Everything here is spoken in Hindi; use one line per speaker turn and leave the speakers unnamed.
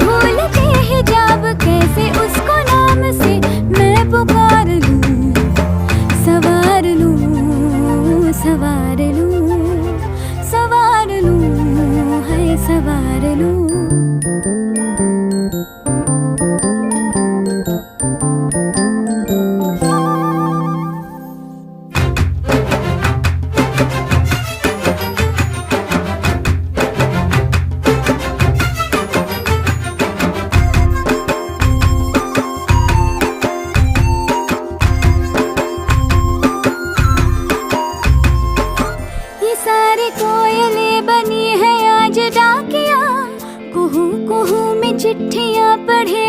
भूल के हिजाब कैसे उसको नाम से मैं पुकार लूं, सवार लूं, सवार लूं, सवार लूं, है सवार लूं। सारी कोयलें बनी है आज डाकिया, कुहू कुहू में चिट्ठियां पढ़े